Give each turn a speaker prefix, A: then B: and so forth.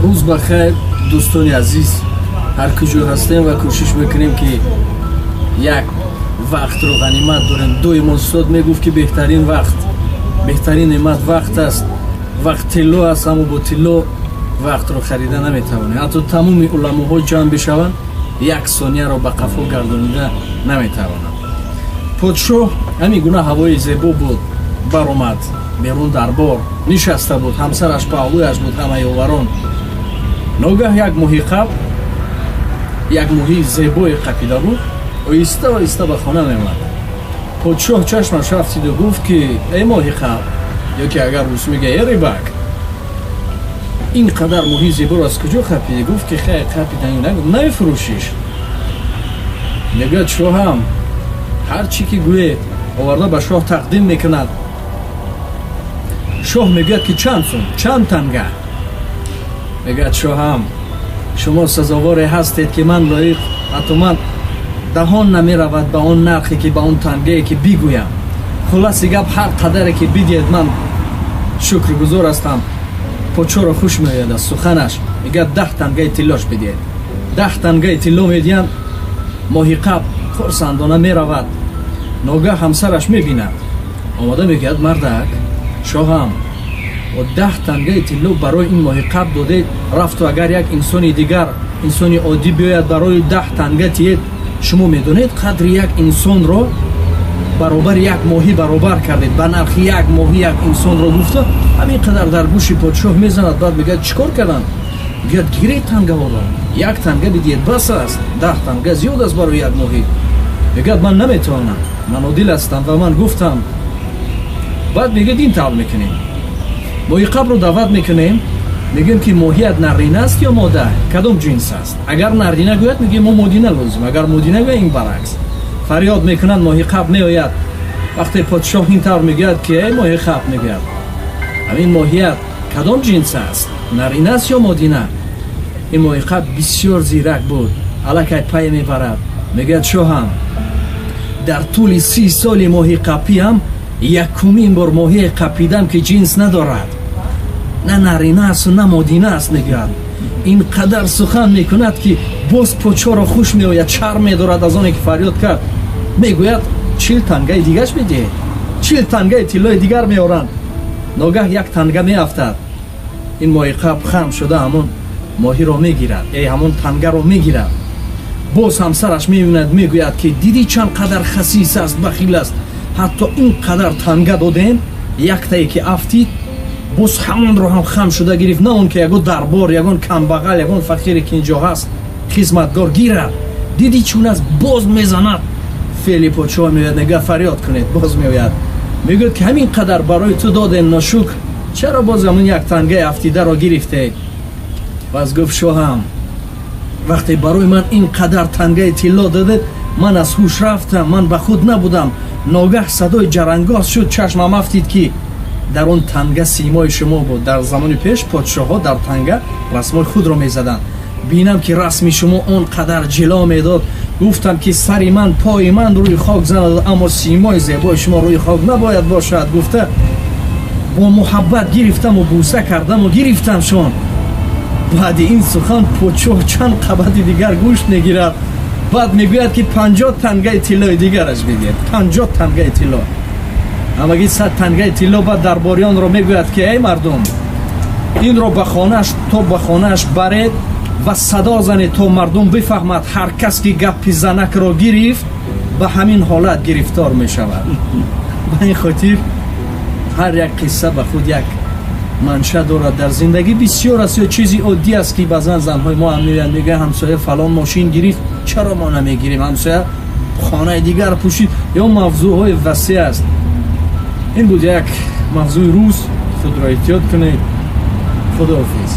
A: روز بخیر دوستان عزیز، هر کجا هستیم و کوشش میکنیم که یک وقت رو غنیمت داریم. دو امام استاد میگفت که بهترین وقت، بهترین نعمت وقت است. وقت طلا است، اما با طلا وقت رو خریده نمیتوانی. حتی تمام علماها جمع بشوند یک ثانیه رو به قفا گردانیده نمیتوانند. پادشاه همین گونه هوای زیبا بود، برآمد بیرون دربار نشسته بود، همسرش پهلویش بود، همه یاوران. ناگاه یک ماهی قب، یک ماهی زیبای قپیده بود، آهسته آهسته به خانه می‌آمد. پادشاه چشمش افت و گفت که ای ماهی قب، یا که اگر روس میگه ای ریبک، اینقدر ماهی زیبا رو از کجا خپیدی؟ گفت که خیر قپیده نمیفروشیش. میگه شاهم هر چی که گوید آورده به شاه تقدیم میکند. شاه میگه که چند سوم، چند تنگه؟ میگه شاهم شما سزاوار هستید که من لایق، حتی من دهان نمیرود به آن نرخی که به آن تنگه که بگویم. خلاص گپ هر قدری که بدید من شکرگزار هستم. پادشاه را خوش میآید از سخنش. میگه 10 تنگه طلاش بدید. 10 تنگه طلا میدین. ماهی قب خرسندانه میرود. ناگاه همسرش میبیند، آماده میگه مردک شاهم و 10 تنگه طلا برای این ماهی قب داده رفت و اگر یک انسانی دیگر، انسانی عادی بیاید برای 10 تنگه تید، شما میدونید قدر یک انسان رو برابر یک ماهی برابر کردید. به نرخ یک ماهی یک انسان رو گفته. همین قدر در گوش پادشاه میزند. بعد میگه چیکار کردن؟ میگه گیری تنگه آورم، 1 تنگه بدید بس است، 10 تنگه زیاد است برای یک ماهی. میگه من نمیتونم، من عادل هستم و من گفتم. بعد میگه این طور میکنیم، ماهی قب رو دعوت میکنیم، میگیم که ماهیت نرینه است یا ماده، کدام جنس است؟ اگر نرینه گوید میگیم ما مدینه لازم، اگر مدینه گوید این برعکس. فریاد میکنند، ماهی قب میآید. وقتی پادشاه این طور میگوید که ای ماهی قب، میگوید همین ماهیت کدام جنس است، نرینه است یا مدینه؟ این ماهی قب بسیار زیرک بود، الکی پای میبرد. میگه شاهم در طول 30 سال ماهی قپی هم یکمین بار ماهی قپیدم که جنس ندارد، نه نرینه است و نه مدینه است. میگه این قدر سخن میکند که باز پادشاه را خوش میآید، شرم میدارد از آنی که فریاد کرد. میگوید 40 تنگه دیگرش بده، 40 تنگه طلای دیگر میارند. ناگاه 1 تنگه میافتد. این ماهی قب خم شده همون ماهی را میگیرد، همون تنگه را میگیرد. باز همسرش میبیند، میگوید که دیدی چند قدر خسیس است، بخیل است، حتی این قدر تنگه دادن، 1 تایی که افتید باز همون رو هم خم شده گرفت. نه اون که یگون دربار، یگون کمبغل، یگون فقیری که اینجا هست خدمتگار گیرد. دیدی چون از باز میزند. فعلی پادشاه میگوید نگه فریاد کنید. باز میگوید، میگوید که همین قدر برای تو دادن ناشکر، چرا باز همون 1 تنگه افتیده را گرفته؟ باز گفت شاهم وقتی برای من این قدر تنگه طلا داده، من از هوش رفتم، من به خود نبودم. ناگه صدای جرنگاز شد، چشمم افتید که در اون تنگه سیمای شما بود. در زمان پیش پادشاه ها در تنگه رسمای خود را میزدن. بینم که رسمی شما اون قدر جلا میداد، گفتم که سری من، پای من روی خاک زند، اما سیمای زیبای شما روی خاک نباید باشد. گفته با محبت گرفتم و بوسه کردم و گرفتم شون. بعد این سخن پادشاه چند قبط دیگر گوش نگیرد. بعد میگوید که 50 تنگه طلای دیگرش بدید، 50 تنگه طلا. همگی 100 تنگه طلا. بعد درباریان را میگوید که ای مردم، این را به خانه‌اش تا به خانه‌اش برید و صدا زنید تا مردم بفهمد هر کس که گپ زنک را گرفت به همین حالت گرفتار می شود. به این خاطر هر یک قصه به خود یک منشأ دارد. در زندگی بسیار است یا چیزی عادی است که بعضا زنهای ما هم میگن، میگه همسایه فلان ماشین گرفت، چرا ما نمیگیریم؟ همسایه خانه دیگر پوشید. یا موضوع های وسیع است. این بود یک موضوع روز. خود را احتیاط کنید. خداحافظ.